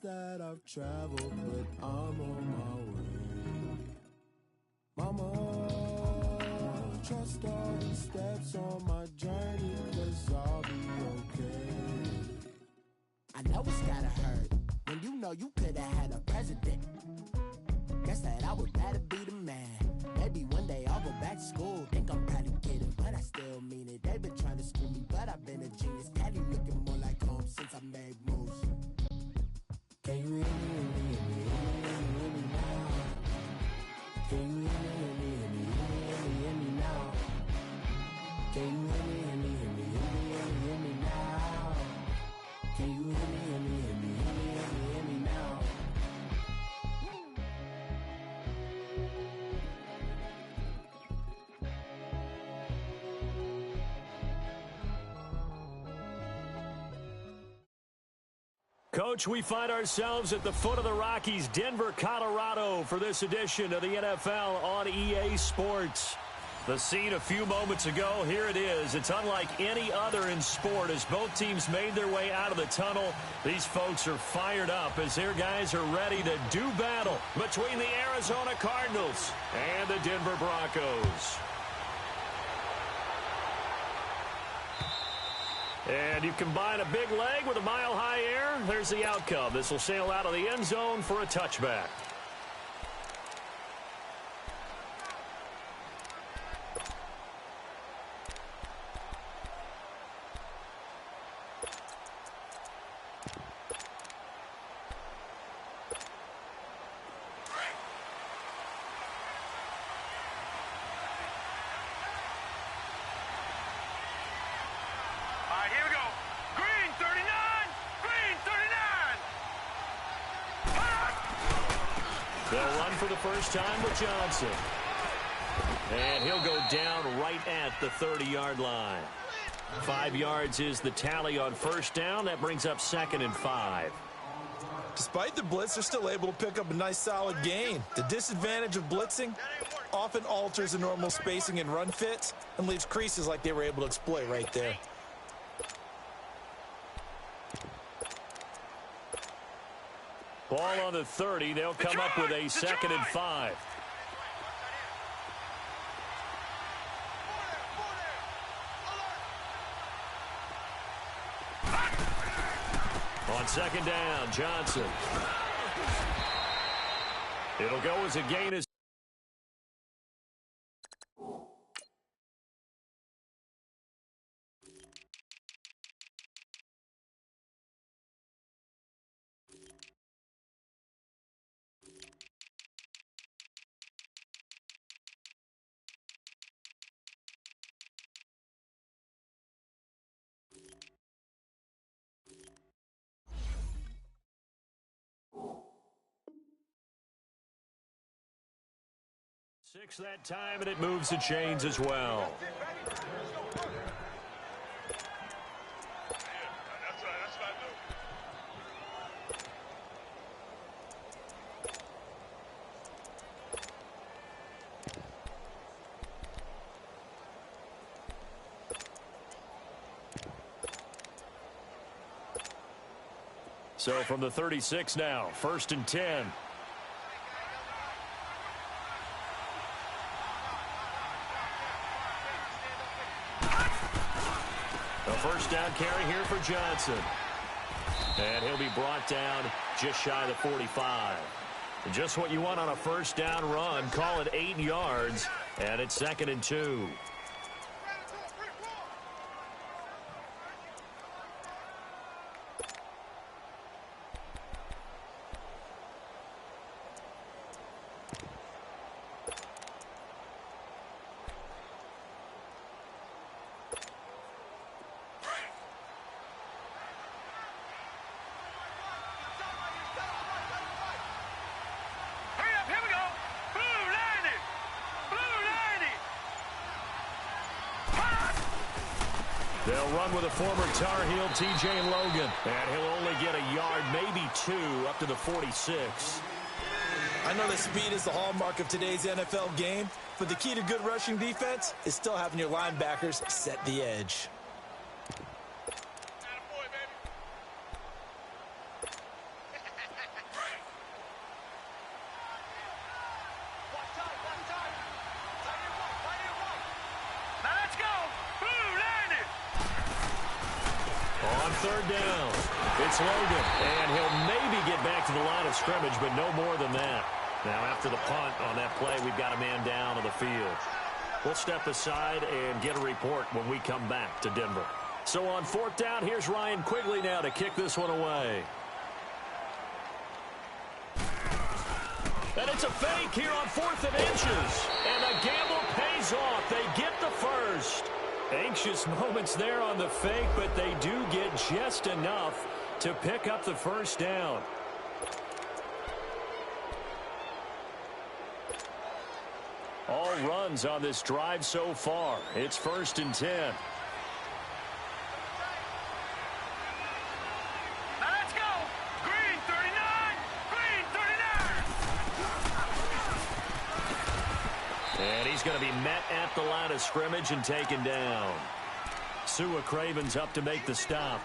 that I've traveled, but I'm on my way. Mama, trust all the steps on my journey, 'cause I'll be okay. I know it's gotta hurt when you know you could've had a president. Guess that I would rather be the man. Maybe one day I'll go back to school. Think I'm probably kidding, but I still mean it. They've been trying to school me, but I've been a genius. Caddy looking more like home since I made moves. Can you hear me, hear me, hear me, hear me, hear me now? Can you hear me, hear me, hear me, hear me, hear me, hear me now? Can you hear me, hear me, hear me, hear me, hear me, hear me now? Can you hear me, hear me, hear me, hear me, hear me, hear me now? Coach, we find ourselves at the foot of the Rockies, Denver, Colorado, for this edition of the NFL on EA Sports. The scene a few moments ago, here it is. It's unlike any other in sport as both teams made their way out of the tunnel. These folks are fired up as their guys are ready to do battle between the Arizona Cardinals and the Denver Broncos. And you combine a big leg with a mile-high air, there's the outcome. This will sail out of the end zone for a touchback. They'll run for the first time with Johnson. And he'll go down right at the 30-yard line. 5 yards is the tally on first down. That brings up 2nd and 5. Despite the blitz, they're still able to pick up a nice, solid gain. The disadvantage of blitzing often alters the normal spacing and run fits and leaves creases like they were able to exploit right there. Ball on the 30. They'll come up with a 2nd and 5. On 2nd down, Johnson. It'll go as a gain as six that time, and it moves the chains as well. So from the 36 now, 1st and 10. First down carry here for Johnson. And he'll be brought down just shy of the 45. Just what you want on a first down run. Call it 8 yards, and it's 2nd and 2. They'll run with a former Tar Heel, T.J. Logan. And he'll only get a yard, maybe 2, up to the 46. I know that speed is the hallmark of today's NFL game, but the key to good rushing defense is still having your linebackers set the edge. On third down, it's Logan, and he'll maybe get back to the line of scrimmage, but no more than that. Now, after the punt on that play, we've got a man down on the field. We'll step aside and get a report when we come back to Denver. So on fourth down, here's Ryan Quigley now to kick this one away. And it's a fake here on 4th and inches. And the gamble pays off. They get the first. Anxious moments there on the fake, but they do get just enough to pick up the first down. All runs on this drive so far. It's 1st and 10. And he's going to be met at the line of scrimmage and taken down. Sua Craven's up to make the stop.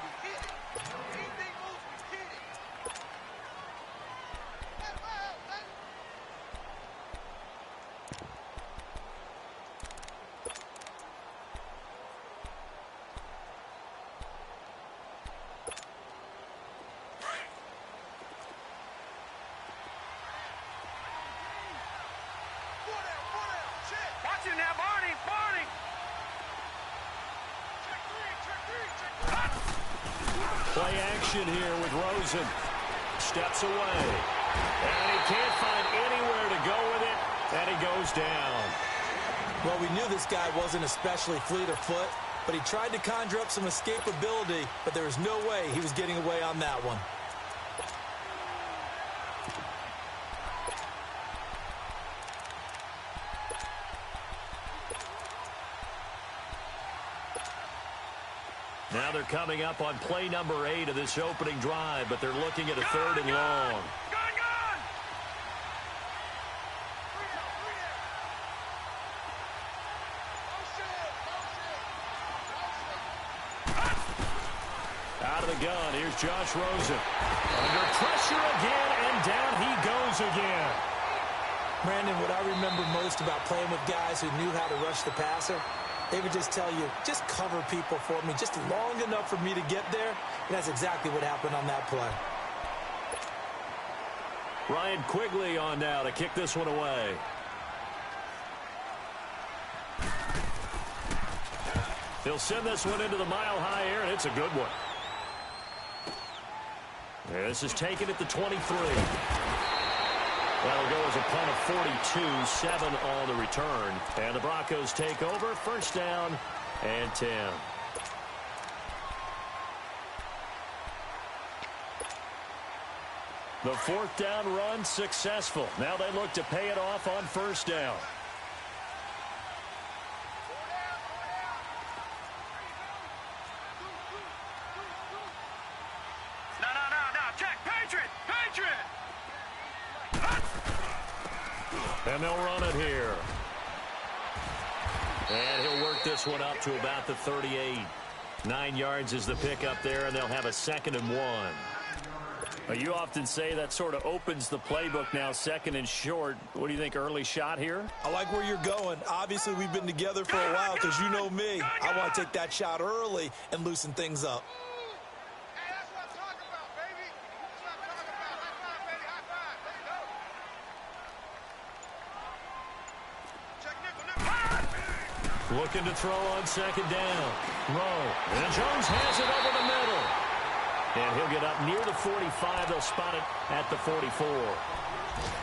Play action here with Rosen. Steps away. And he can't find anywhere to go with it. And he goes down. Well, we knew this guy wasn't especially fleet of foot, but he tried to conjure up some escapability, but there was no way he was getting away on that one. Now they're coming up on play number 8 of this opening drive, but they're looking at a 3rd and long. Out of the gun, here's Josh Rosen. Under pressure again, and down he goes again. Brandon, what I remember most about playing with guys who knew how to rush the passer, they would just tell you, just cover people for me, just long enough for me to get there. And that's exactly what happened on that play. Ryan Quigley on now to kick this one away. He'll send this one into the mile-high air, and it's a good one. This is taken at the 23. That'll go as a punt of 42, 7 on the return. And the Broncos take over, 1st down and 10. The 4th down run successful. Now they look to pay it off on 1st down. And they'll run it here. And he'll work this one up to about the 38. 9 yards is the pickup there, and they'll have a 2nd and 1. You often say that sort of opens the playbook now, 2nd and short. What do you think, early shot here? I like where you're going. Obviously, we've been together for a while because you know me. I want to take that shot early and loosen things up. Looking to throw on 2nd down. Rowe. And Jones has it over the middle. And he'll get up near the 45. They'll spot it at the 44.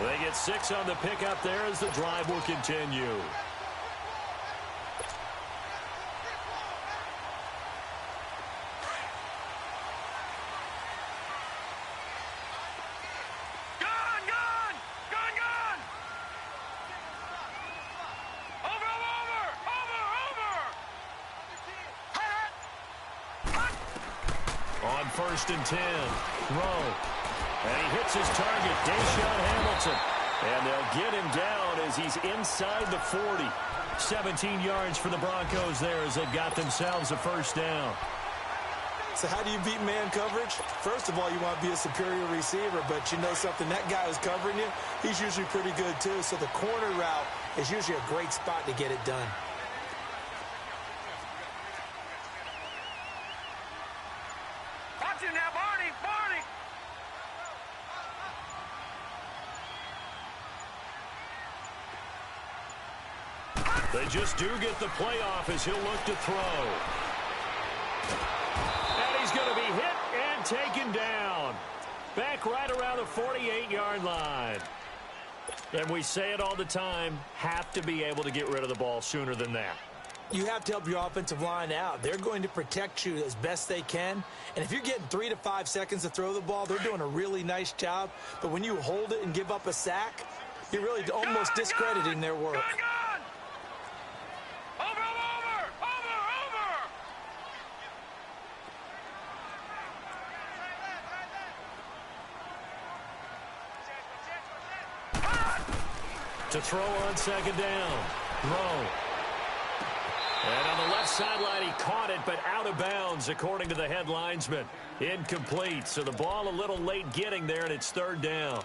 They get 6 on the pickup there as the drive will continue. On 1st and 10, Rowe. And he hits his target, Deshaun Hamilton. And they'll get him down as he's inside the 40. 17 yards for the Broncos there as they've got themselves a 1st down. So how do you beat man coverage? First of all, you want to be a superior receiver, but you know something, that guy who's covering you, he's usually pretty good too. So the corner route is usually a great spot to get it done. Action now, Barney! Barney! They just do get the playoff as he'll look to throw. And he's going to be hit and taken down. Back right around the 48-yard line. And we say it all the time, have to be able to get rid of the ball sooner than that. You have to help your offensive line out. They're going to protect you as best they can. And if you're getting 3 to 5 seconds to throw the ball, they're doing a really nice job. But when you hold it and give up a sack, you're really almost discrediting their work. To throw on second down. Throw. And on the left sideline, he caught it, but out of bounds, according to the head linesman. Incomplete. So the ball a little late getting there, and it's third down.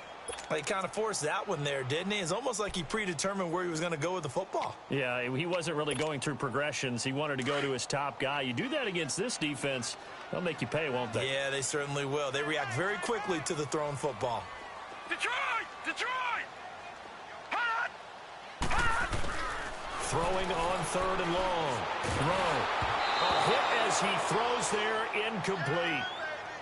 Well, he kind of forced that one there, didn't he? It's almost like he predetermined where he was going to go with the football. Yeah, he wasn't really going through progressions. He wanted to go to his top guy. You do that against this defense, they'll make you pay, won't they? Yeah, they certainly will. They react very quickly to the thrown football. Detroit! Detroit! Throwing on third and long. Throw. A hit as he throws there, incomplete.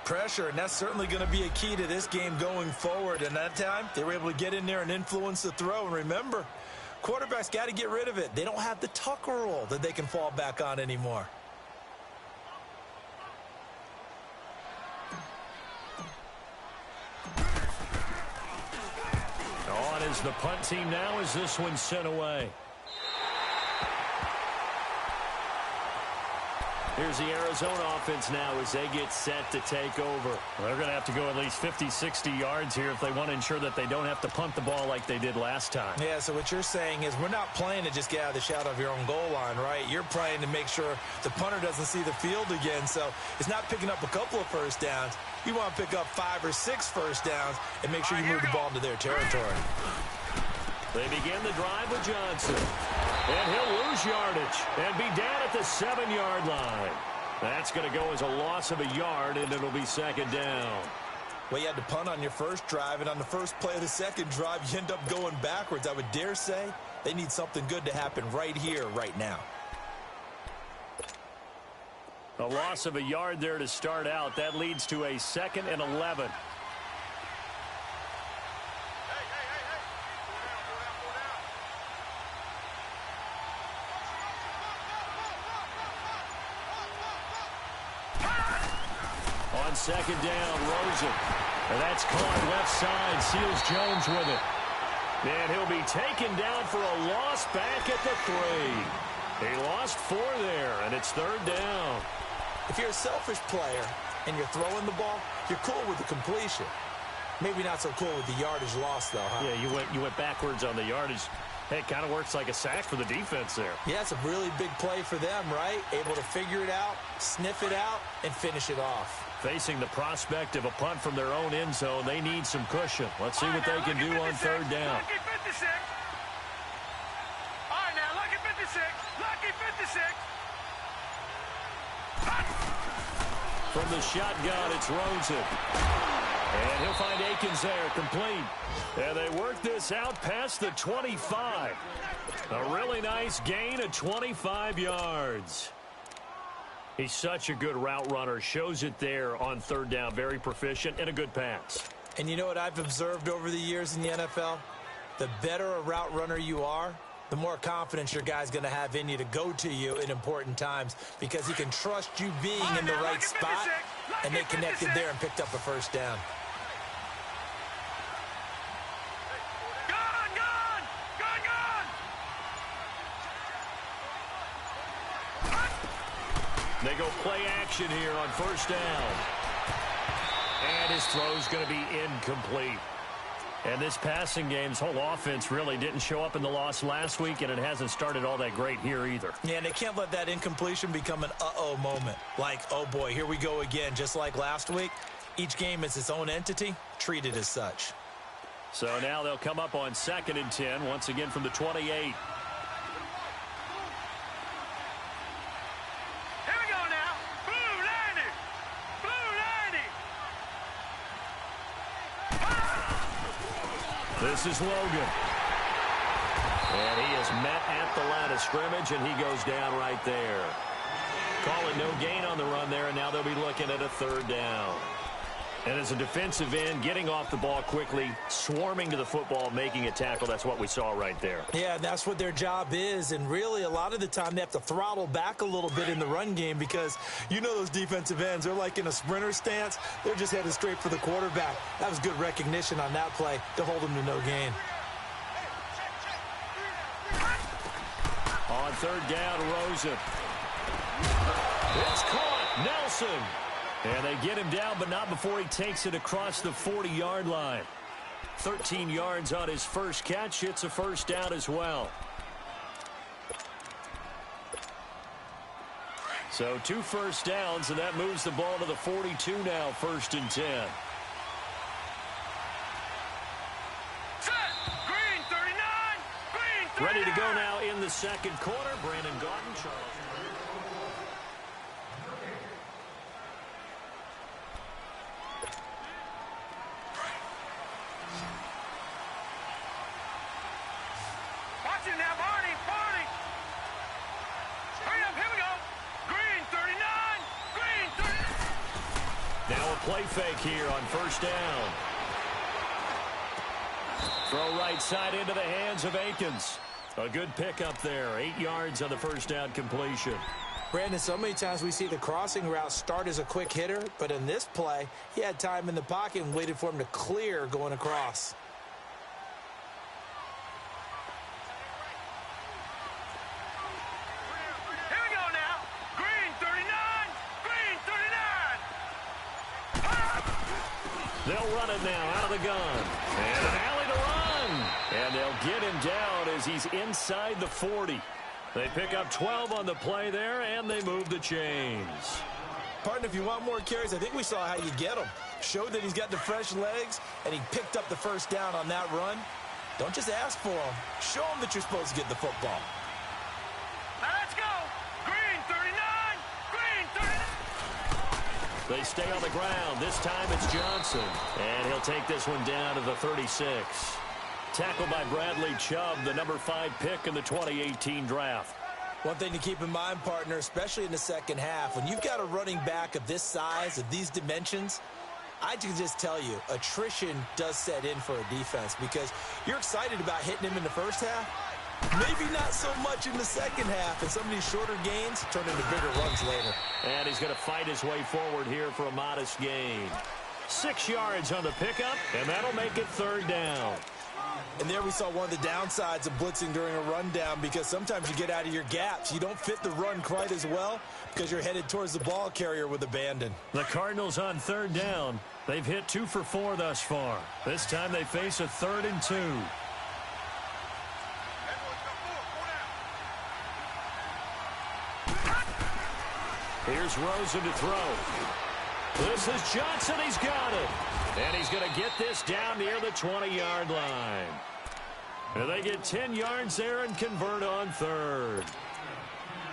Pressure, and that's certainly going to be a key to this game going forward. And that time, they were able to get in there and influence the throw. And remember, quarterbacks got to get rid of it. They don't have the Tucker rule that they can fall back on anymore. On is the punt team now as this one's sent away. Here's the Arizona offense now as they get set to take over. Well, they're going to have to go at least 50, 60 yards here if they want to ensure that they don't have to punt the ball like they did last time. Yeah, so what you're saying is we're not playing to just get out of the shadow of your own goal line, right? You're playing to make sure the punter doesn't see the field again. So it's not picking up a couple of first downs. You want to pick up 5 or 6 first downs and make sure you move the ball into their territory. They begin the drive with Johnson. And he'll lose yardage and be down at the 7-yard line. That's going to go as a loss of a yard, and it'll be second down. Well, you had to punt on your first drive, and on the first play of the second drive, you end up going backwards. I would dare say they need something good to happen right here, right now. A loss of a yard there to start out. That leads to a 2nd and 11. On second down, Rosen. And that's caught left side. Seals Jones with it. And he'll be taken down for a loss back at the 3. He lost 4 there, and it's third down. If you're a selfish player and you're throwing the ball, you're cool with the completion. Maybe not so cool with the yardage loss, though, huh? Yeah, you went backwards on the yardage. Hey, it kind of works like a sack for the defense there. Yeah, it's a really big play for them, right? Able to figure it out, sniff it out, and finish it off. Facing the prospect of a punt from their own end zone, they need some cushion. Let's see what they can do on third down. Lucky 56. All right, now, lucky 56. Lucky 56. From the shotgun, it's Rosen. And he'll find Akins there, complete. And they work this out past the 25. A really nice gain of 25 yards. He's such a good route runner. Shows it there on third down. Very proficient and a good pass. And you know what I've observed over the years in the NFL? The better a route runner you are, the more confidence your guy's going to have in you to go to you in important times because he can trust you being in the right spot, and they connected there and picked up a first down. They go play action here on first down. And his throw's going to be incomplete. And this passing game's whole offense really didn't show up in the loss last week, and it hasn't started all that great here either. Yeah, and they can't let that incompletion become an uh-oh moment. Like, oh boy, here we go again. Just like last week, each game is its own entity, treated as such. So now they'll come up on 2nd and 10, once again from the 28. This is Logan. And he is met at the line of scrimmage, and he goes down right there. Call it no gain on the run there, and now they'll be looking at a third down. And as a defensive end, getting off the ball quickly, swarming to the football, making a tackle, that's what we saw right there. Yeah, that's what their job is. And really, a lot of the time, they have to throttle back a little bit in the run game because you know those defensive ends, they're like in a sprinter stance. They're just headed straight for the quarterback. That was good recognition on that play to hold them to no gain. On third down, Rosen. It's caught. Nelson. And they get him down, but not before he takes it across the 40-yard line. 13 yards on his first catch. It's a first down as well. So 2 first downs, and that moves the ball to the 42 now, 1st and 10. Green 39. Green 39. Ready to go now in the second quarter. Brandon Gaudin, Charles. Watch it now, Barney. Barney. Hurry up, here we go. Green 39. Green 39. Now a play fake here on first down. Throw right side into the hands of Akins. A good pickup there. 8 yards on the first down completion. Brandon, so many times we see the crossing route start as a quick hitter, but in this play, he had time in the pocket and waited for him to clear going across. Here we go now. Green 39. Green 39. They'll run it now out of the gun. And an alley to run. And they'll get him down as he's inside the 40. They pick up 12 on the play there, and they move the chains. Partner, if you want more carries, I think we saw how you get them. Showed that he's got the fresh legs, and he picked up the first down on that run. Don't just ask for them. Show them that you're supposed to get the football. Now let's go. Green 39. Green 39. They stay on the ground. This time it's Johnson. And he'll take this one down to the 36. Tackled by Bradley Chubb, the number 5 pick in the 2018 draft. One thing to keep in mind, partner, especially in the second half, when you've got a running back of this size, of these dimensions, I can just tell you, attrition does set in for a defense because you're excited about hitting him in the first half. Maybe not so much in the second half, and some of these shorter gains turn into bigger runs later. And he's going to fight his way forward here for a modest gain. 6 yards on the pickup, and that'll make it third down. And there we saw one of the downsides of blitzing during a rundown because sometimes you get out of your gaps. You don't fit the run quite as well because you're headed towards the ball carrier with abandon. The Cardinals on third down. They've hit 2 for 4 thus far. This time they face a 3rd and 2. Here's Rosen to throw. This is Johnson. He's got it. And he's going to get this down near the 20-yard line. And they get 10 yards there and convert on third.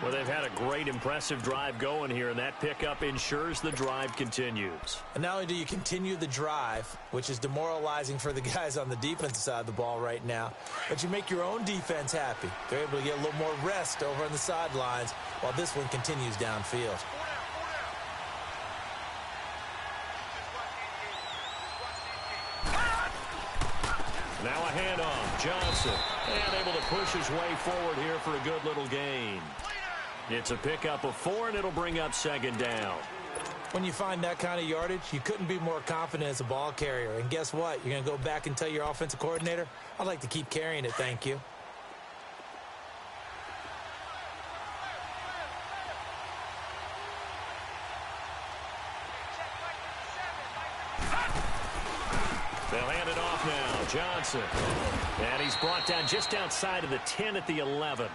Well, they've had a great, impressive drive going here, and that pickup ensures the drive continues. And not only do you continue the drive, which is demoralizing for the guys on the defensive side of the ball right now, but you make your own defense happy. They're able to get a little more rest over on the sidelines while this one continues downfield. Now a handoff. Johnson. And able to push his way forward here for a good little gain. It's a pickup of 4, and it'll bring up second down. When you find that kind of yardage, you couldn't be more confident as a ball carrier. And guess what? You're going to go back and tell your offensive coordinator, I'd like to keep carrying it, thank you. They'll hand it off now. Johnson. And he's brought down just outside of the 10 at the 11.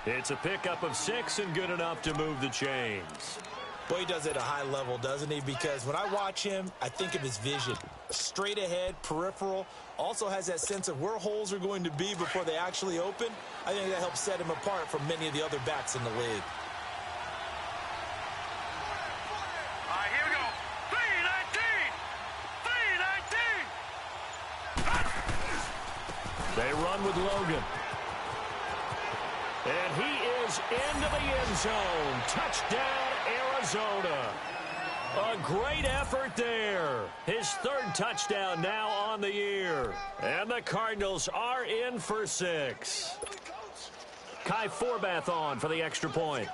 It's a pickup of 6 and good enough to move the chains. Boy, he does it at a high level, doesn't he? Because when I watch him, I think of his vision. Straight ahead, peripheral. Also has that sense of where holes are going to be before they actually open. I think that helps set him apart from many of the other backs in the league. All right, here we go. 319. 319. They run with Logan. And he is into the end zone. Touchdown, Arizona. A great effort there. His third touchdown now on the year. And the Cardinals are in for 6. Kai Forbath on for the extra point.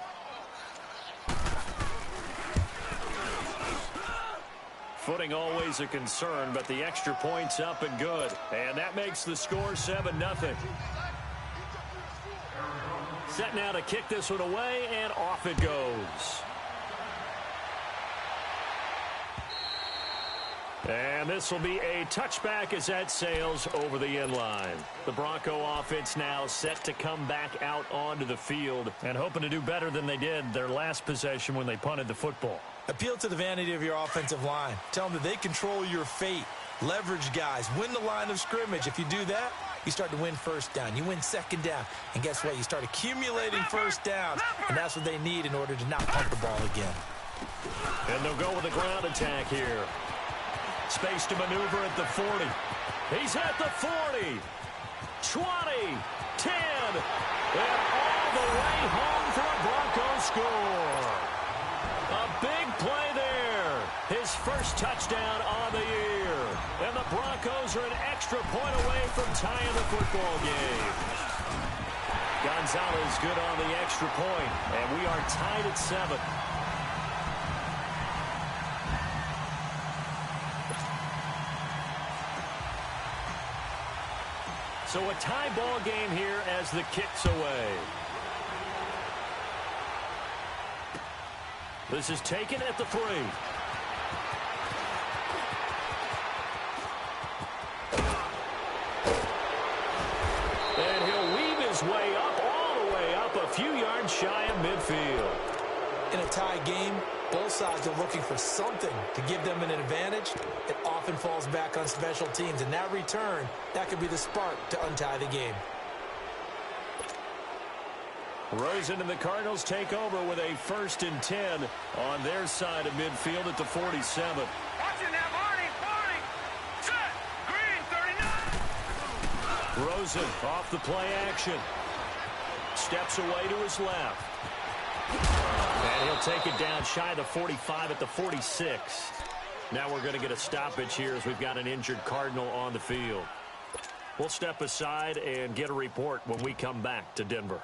Footing always a concern, but the extra point's up and good. And that makes the score 7-0. Set now to kick this one away, and off it goes. And this will be a touchback as that sails over the end line. The Bronco offense now set to come back out onto the field and hoping to do better than they did their last possession when they punted the football. Appeal to the vanity of your offensive line. Tell them that they control your fate. Leverage guys. Win the line of scrimmage. If you do that, you start to win first down. You win second down. And guess what? You start accumulating first downs. And that's what they need in order to not punt the ball again. And they'll go with a ground attack here. Space to maneuver at the 40. He's at the 40. 20. 10. And all the way home for a Broncos score. A big play there. His first touchdown on the year. And the Broncos are an extra point away from tying the football game. Gonzalez good on the extra point. And we are tied at 7. So a tie ball game here as the kick's away. This is taken at the 3. And he'll weave his way up, all the way up, a few yards shy of midfield. In a tie game, both sides are looking for something to give them an advantage. It often falls back on special teams. And that return, that could be the spark to untie the game. Rosen and the Cardinals take over with a 1st and 10 on their side of midfield at the 47. Watch it now, Barney. Barney. Set. Green, 39. Rosen off the play action. Steps away to his left. And he'll take it down shy of the 45 at the 46. Now we're going to get a stoppage here as we've got an injured Cardinal on the field. We'll step aside and get a report when we come back to Denver.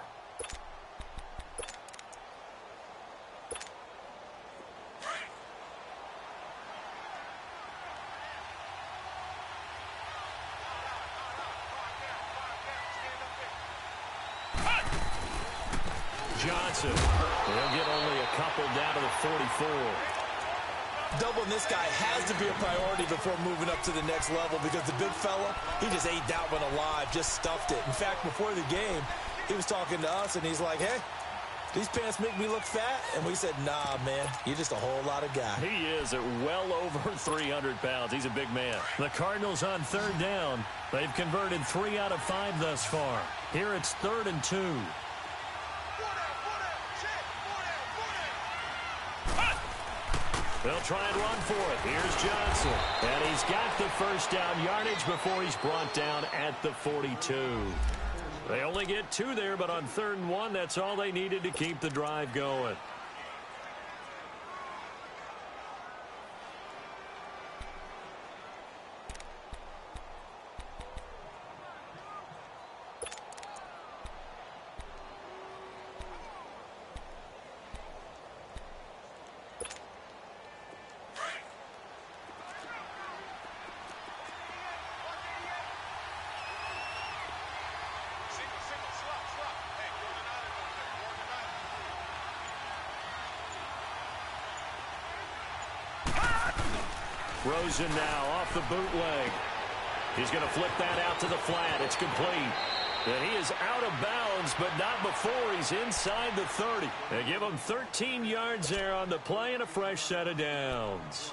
Johnson. He'll get only a couple down to the 44. Doubling this guy has to be a priority before moving up to the next level because the big fella, he just ate that one alive, just stuffed it. In fact, before the game, he was talking to us, and he's like, hey, these pants make me look fat. And we said, nah, man, you're just a whole lot of guy. He is at well over 300 pounds. He's a big man. The Cardinals on 3rd down. They've converted 3 out of 5 thus far. Here it's 3rd and 2. They'll try and run for it. Here's Johnson. And he's got the first down yardage before he's brought down at the 42. They only get 2 there, but on 3rd and 1, that's all they needed to keep the drive going. Rosen now off the bootleg. He's going to flip that out to the flat. It's complete. And he is out of bounds, but not before he's inside the 30. They give him 13 yards there on the play and a fresh set of downs.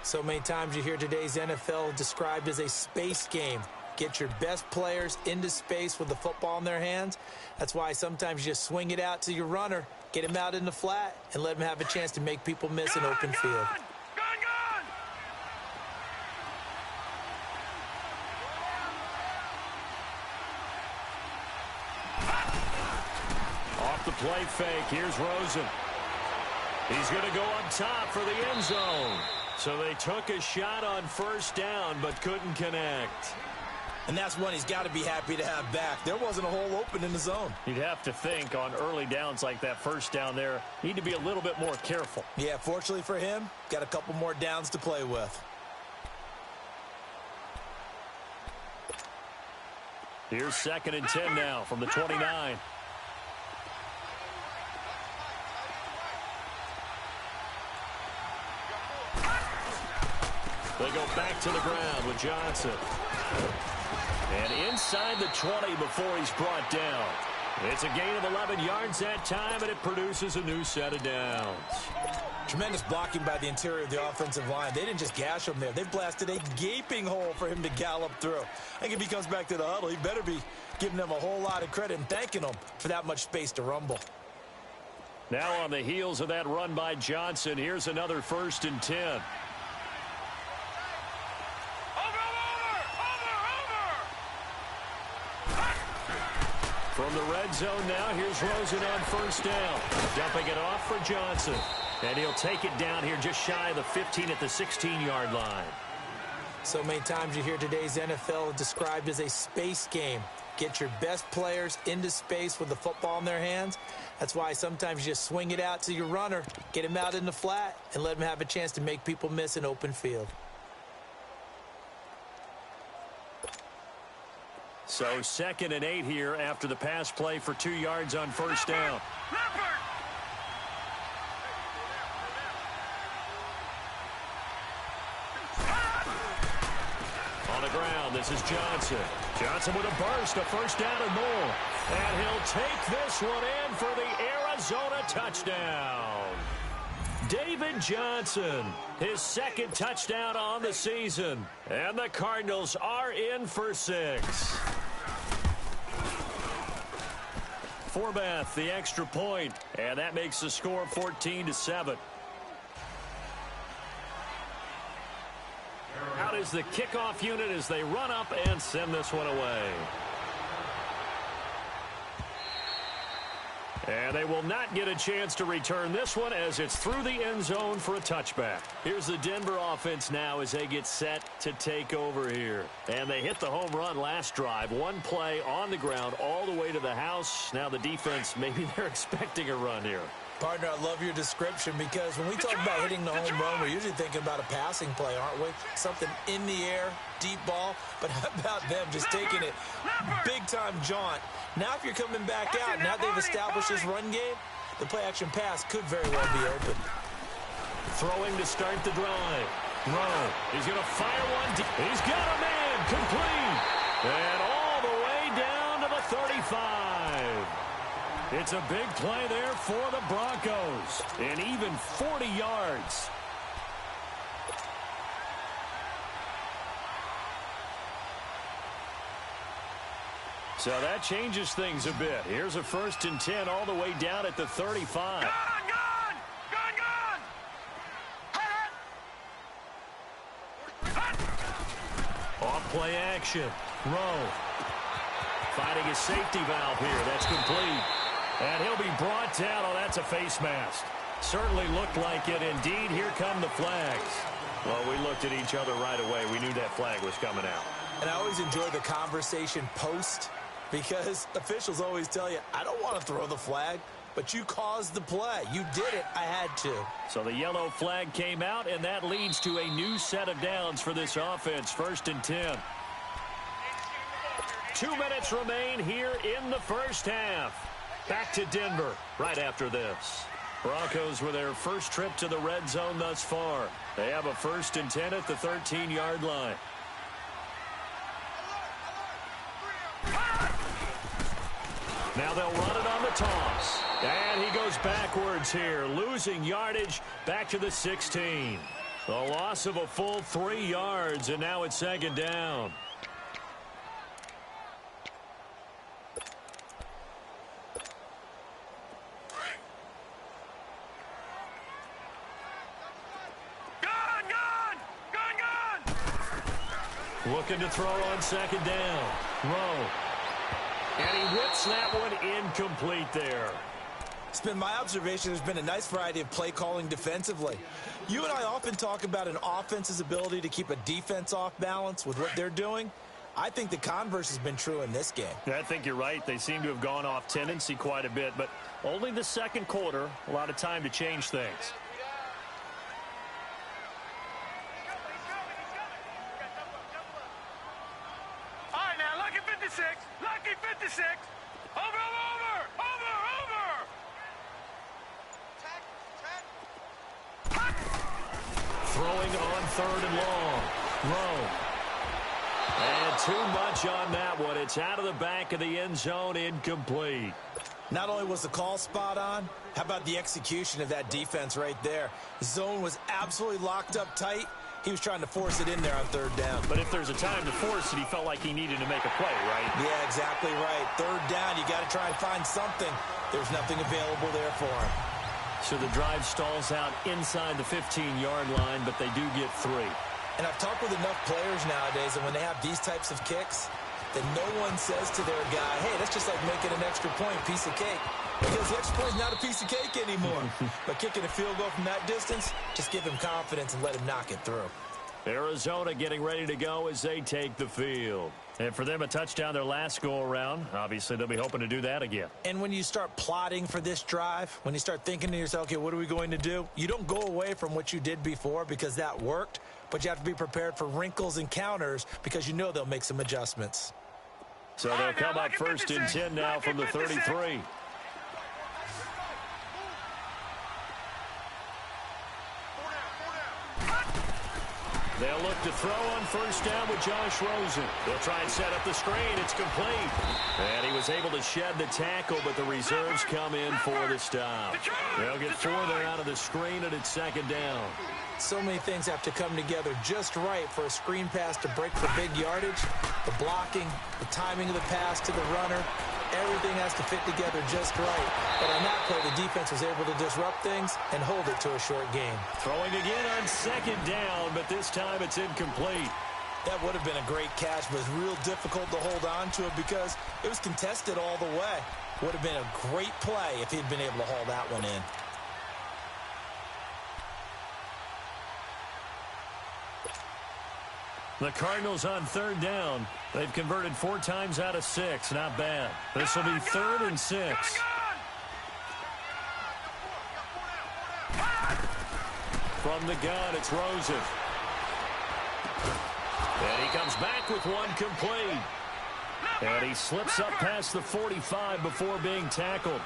So many times you hear today's NFL described as a space game. Get your best players into space with the football in their hands. That's why sometimes you just swing it out to your runner, get him out in the flat, and let him have a chance to make people miss an open field. play fake. Here's Rosen. He's going to go up top for the end zone. So they took a shot on first down but couldn't connect. And that's one he's got to be happy to have back. There wasn't a hole open in the zone. You'd have to think on early downs like that first down there, need to be a little bit more careful. Yeah, fortunately for him, got a couple more downs to play with. Here's 2nd and 10 now from the 29. They go back to the ground with Johnson. And inside the 20 before he's brought down. It's a gain of 11 yards that time, and it produces a new set of downs. Tremendous blocking by the interior of the offensive line. They didn't just gash him there. They blasted a gaping hole for him to gallop through. I think if he comes back to the huddle, he better be giving them a whole lot of credit and thanking them for that much space to rumble. Now on the heels of that run by Johnson, here's another 1st and 10. From the red zone now, here's Rosen on first down. Dumping it off for Johnson. And he'll take it down here just shy of the 15 at the 16-yard line. So many times you hear today's NFL described as a space game. Get your best players into space with the football in their hands. That's why sometimes you just swing it out to your runner, get him out in the flat, and let him have a chance to make people miss an open field. So 2nd and 8 here after the pass play for 2 yards on first down. On the ground, this is Johnson. Johnson with a burst, a first down and more. And he'll take this one in for the Arizona touchdown. David Johnson, his 2nd touchdown on the season. And the Cardinals are in for 6. Forbath, the extra point, and that makes the score 14-7. Out is the kickoff unit as they run up and send this one away. And they will not get a chance to return this one as it's through the end zone for a touchback. Here's the Denver offense now as they get set to take over here. And they hit the home run last drive. One play on the ground all the way to the house. Now the defense, maybe they're expecting a run here. Partner, I love your description because when we talk about hitting the home run, we're usually thinking about a passing play, aren't we? Something in the air, deep ball. But how about them just taking it big-time jaunt? Now if you're coming back out, now they've established this run game, the play-action pass could very well be open. Throwing to start the drive. Rowe, he's going to fire one deep. He's got a man, complete. And all the way down to the 35. It's a big play there for the Broncos. And even 40 yards. So that changes things a bit. Here's a 1st and 10 all the way down at the 35. Gone! Off play action. Rowe finding his safety valve here. That's complete. And he'll be brought down. Oh, that's a face mask. Certainly looked like it. Indeed, here come the flags. Well, we looked at each other right away. We knew that flag was coming out. And I always enjoy the conversation post because officials always tell you, I don't want to throw the flag, but you caused the play. You did it. I had to. So the yellow flag came out, and that leads to a new set of downs for this offense. 1st and 10. 2 minutes remain here in the first half. Back to Denver right after this. Broncos with their first trip to the red zone thus far. They have a 1st and 10 at the 13-yard line. Now they'll run it on the toss. And he goes backwards here, losing yardage back to the 16. The loss of a full 3 yards, and now it's 2nd down. Looking to throw on 2nd down. Rowe. And he whips that one incomplete there. It's been my observation there's been a nice variety of play calling defensively. You and I often talk about an offense's ability to keep a defense off balance with what they're doing. I think the converse has been true in this game. I think you're right. They seem to have gone off tendency quite a bit, but only the second quarter, a lot of time to change things. All right, now, lucky 56. Lucky 56. Over. Throwing on third and long. Rowe. And too much on that one. It's out of the back of the end zone, incomplete. Not only was the call spot on, how about the execution of that defense right there? The zone was absolutely locked up tight. He was trying to force it in there on third down. But if there's a time to force it, he felt like he needed to make a play, right? Yeah, exactly right. Third down, you got to try and find something. There's nothing available there for him. So the drive stalls out inside the 15-yard line, but they do get 3. And I've talked with enough players nowadays, and when they have these types of kicks, then no one says to their guy, hey, that's just like making an extra point, piece of cake. Because the extra point is not a piece of cake anymore. But kicking a field goal from that distance, just give him confidence and let him knock it through. Arizona getting ready to go as they take the field. And for them, a touchdown their last go-around. Obviously, they'll be hoping to do that again. And when you start plotting for this drive, when you start thinking to yourself, okay, what are we going to do? You don't go away from what you did before because that worked, but you have to be prepared for wrinkles and counters because you know they'll make some adjustments. So they'll come up first and 10 now from the 33. They'll look to throw on first down with Josh Rosen. They'll try and set up the screen. It's complete. And he was able to shed the tackle, but the reserves come in for the stop. They'll get 4 there out of the screen, and it's second down. So many things have to come together just right for a screen pass to break for big yardage. The blocking, the timing of the pass to the runner, everything has to fit together just right. But on that play, the defense was able to disrupt things and hold it to a short game. Throwing again on second down, but this time it's incomplete. That would have been a great catch, but it's real difficult to hold on to it because it was contested all the way. Would have been a great play if he'd been able to haul that one in. The Cardinals on third down. They've converted 4 times out of 6. Not bad. This will be 3rd and 6. From the gun, it's Rosen. And he comes back with one complete. And he slips up past the 45 before being tackled.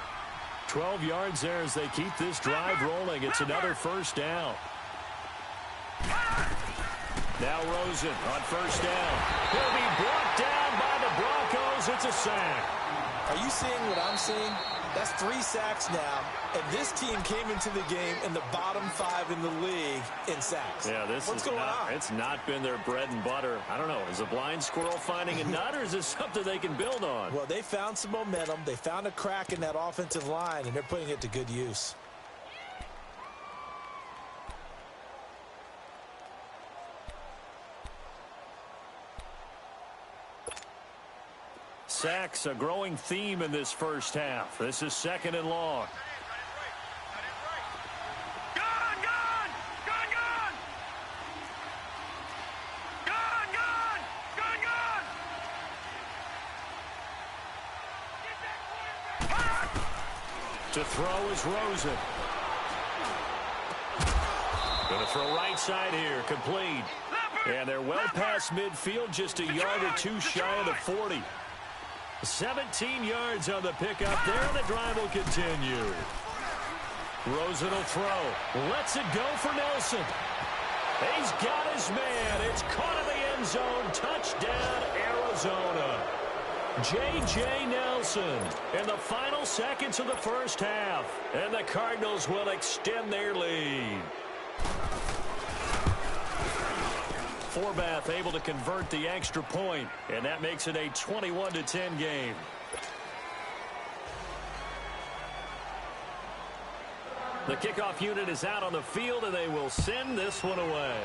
12 yards there as they keep this drive rolling. It's another first down. Now Rosen on first down. He'll be brought down by the Broncos. It's a sack. Are you seeing what I'm seeing? That's 3 sacks now, and this team came into the game in the bottom 5 in the league in sacks. Yeah, What's going on? It's not been their bread and butter. I don't know. Is a blind squirrel finding a nut, or is this something they can build on? Well, they found some momentum. They found a crack in that offensive line, and they're putting it to good use. Sacks, a growing theme in this first half. This is 2nd and long. To throw is Rosen. Going to throw right side here, complete. And they're well past midfield, just a yard or 2 shy of the 40. 17 yards on the pickup there, and the drive will continue. Rosen will throw. Lets it go for Nelson. He's got his man. It's caught in the end zone. Touchdown, Arizona. J.J. Nelson in the final seconds of the first half. And the Cardinals will extend their lead. Forbath able to convert the extra point, and that makes it a 21-10 game. The kickoff unit is out on the field, and they will send this one away.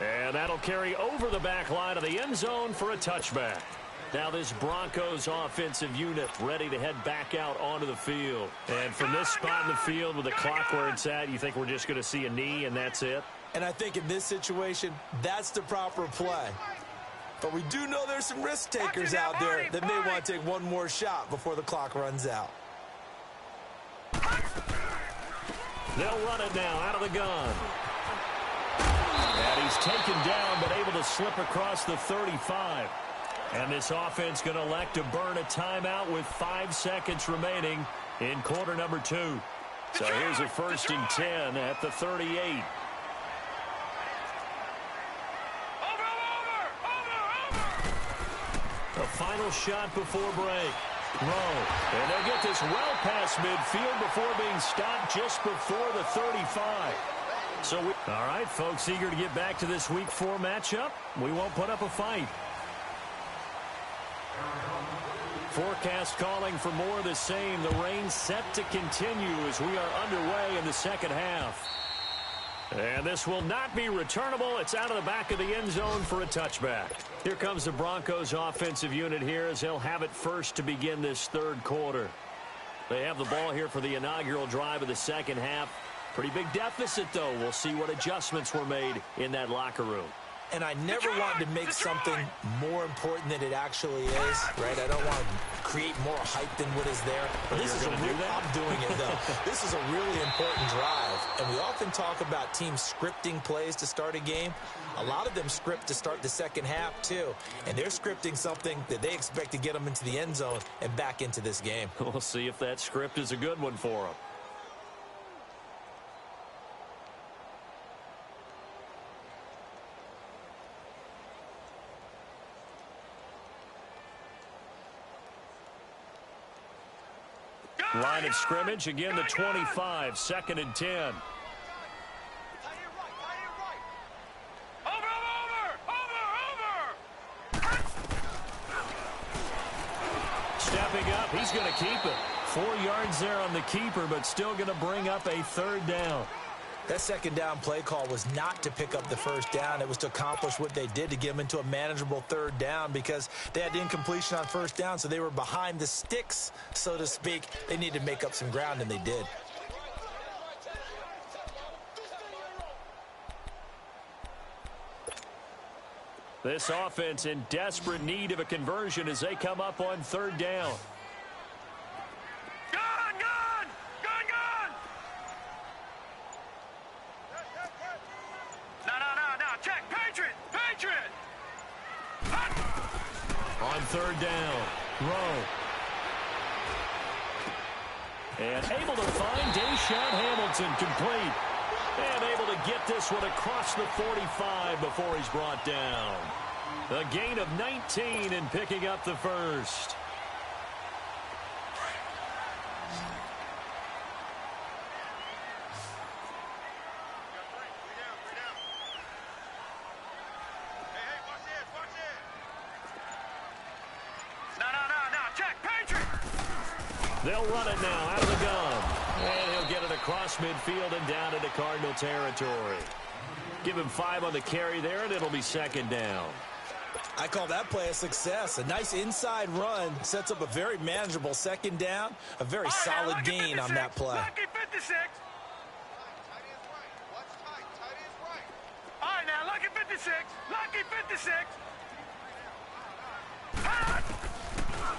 And that'll carry over the back line of the end zone for a touchback. Now this Broncos offensive unit ready to head back out onto the field. And from this spot in the field with the clock where it's at, you think we're just going to see a knee and that's it? And I think in this situation, that's the proper play. But we do know there's some risk takers out there that may want to take one more shot before the clock runs out. They'll run it now out of the gun. And he's taken down but able to slip across the 35. And this offense going to elect to burn a timeout with 5 seconds remaining in quarter number 2. So here's a 1st and 10 at the 38. The final shot before break. Rowe. And they'll get this well past midfield before being stopped just before the 35. So all right, folks, eager to get back to this Week 4 matchup. We won't put up a fight. Forecast calling for more of the same. The rain set to continue as we are underway in the second half. And this will not be returnable. It's out of the back of the end zone for a touchback. Here comes the Broncos offensive unit here as they'll have it first to begin this third quarter. They have the ball here for the inaugural drive of the second half. Pretty big deficit, though. We'll see what adjustments were made in that locker room. And I never wanted to make something more important than it actually is, right? I don't want to create more hype than what is there. But this is I'm doing it, though. This is a really important drive. And we often talk about teams scripting plays to start a game. A lot of them script to start the second half, too. And they're scripting something that they expect to get them into the end zone and back into this game. We'll see if that script is a good one for them. Line of scrimmage, again the 25, 2nd and 10. Stepping up, he's going to keep it. 4 yards there on the keeper, but still going to bring up a 3rd down. That second down play call was not to pick up the first down. It was to accomplish what they did to get them into a manageable 3rd down because they had incompletion on first down, so they were behind the sticks, so to speak. They needed to make up some ground, and they did. This offense in desperate need of a conversion as they come up on 3rd down. On 3rd down, Rowe. And able to find Deshaun Hamilton complete. And able to get this one across the 45 before he's brought down. A gain of 19 and picking up the 1st. They'll run it now out of the gun. And he'll get it across midfield and down into Cardinal territory. Give him 5 on the carry there, and it'll be 2nd down. I call that play a success. A nice inside run sets up a very manageable 2nd down. A very solid gain on that play. Lucky 56. All right, now, lucky 56. Lucky 56.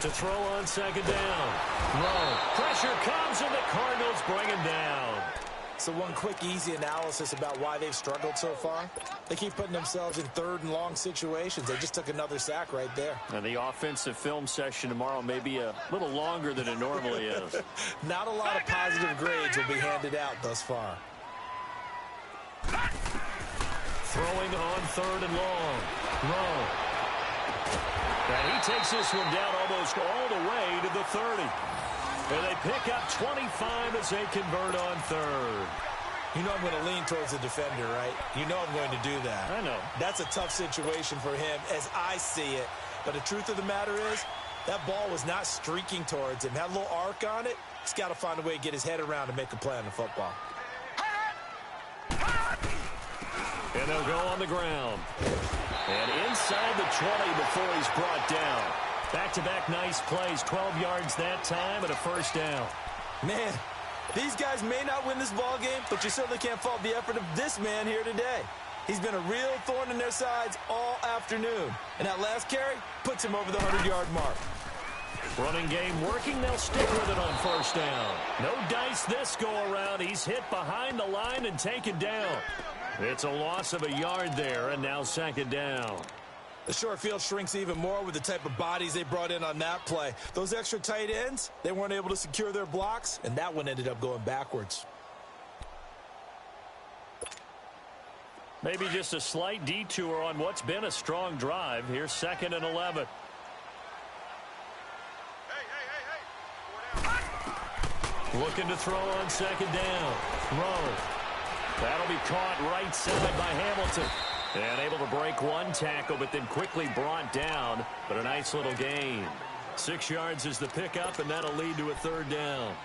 To throw on 2nd down. Rowe. Pressure comes, and the Cardinals bring him down. So one quick, easy analysis about why they've struggled so far. They keep putting themselves in 3rd and long situations. They just took another sack right there. And the offensive film session tomorrow may be a little longer than it normally is. Not a lot of positive grades will be handed out thus far. Throwing on 3rd and long. Rowe. And he takes this one down almost all the way to the 30. And they pick up 25 as they convert on 3rd. You know I'm going to lean towards the defender, right? You know I'm going to do that. I know. That's a tough situation for him as I see it. But the truth of the matter is, that ball was not streaking towards him. Had a little arc on it. He's got to find a way to get his head around and make a play on the football. And they'll go on the ground. And inside the 20 before he's brought down. Back-to-back nice plays, 12 yards that time and a first down. Man, these guys may not win this ball game, but you certainly can't fault the effort of this man here today. He's been a real thorn in their sides all afternoon. And that last carry puts him over the 100-yard mark. Running game working. They'll stick with it on first down. No dice this go-around. He's hit behind the line and taken down. It's a loss of a yard there, and now second down. The short field shrinks even more with the type of bodies they brought in on that play. Those extra tight ends, they weren't able to secure their blocks, and that one ended up going backwards. Maybe just a slight detour on what's been a strong drive. Here's 2nd and 11. Looking to throw on second down. Throw. That'll be caught right side by Hamilton. And able to break one tackle, but then quickly brought down. But a nice little gain. 6 yards is the pickup, and that'll lead to a third down.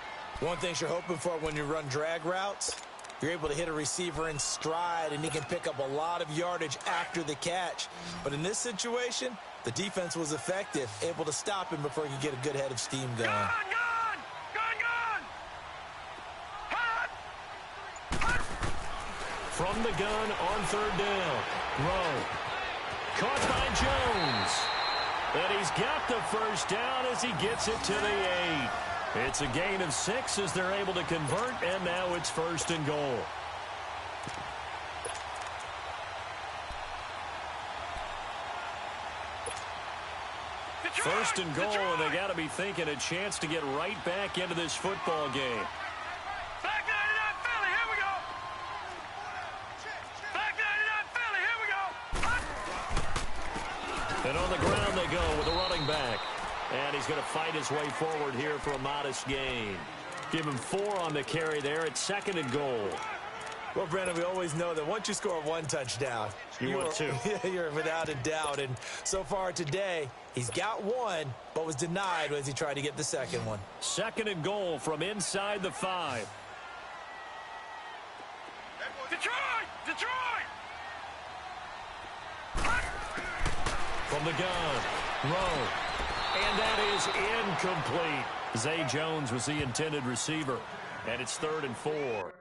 One thing you're hoping for when you run drag routes, you're able to hit a receiver in stride, and he can pick up a lot of yardage after the catch. But in this situation, the defense was effective, able to stop him before he could get a good head of steam going. From the gun on third down. Rowe. Caught by Jones. And he's got the first down as he gets it to the 8. It's a gain of 6 as they're able to convert, and now it's 1st and goal. First and goal, and they got to be thinking a chance to get right back into this football game. And on the ground they go with a running back. And he's going to fight his way forward here for a modest gain. Give him 4 on the carry there at 2nd and goal. Well, Brandon, we always know that once you score 1 touchdown, you want 2. You're without a doubt. And so far today, he's got 1, but was denied as he tried to get the second one. 2nd and goal from inside the 5. Detroit! From the gun, Rowe. And that is incomplete. Zay Jones was the intended receiver. And it's 3rd and 4.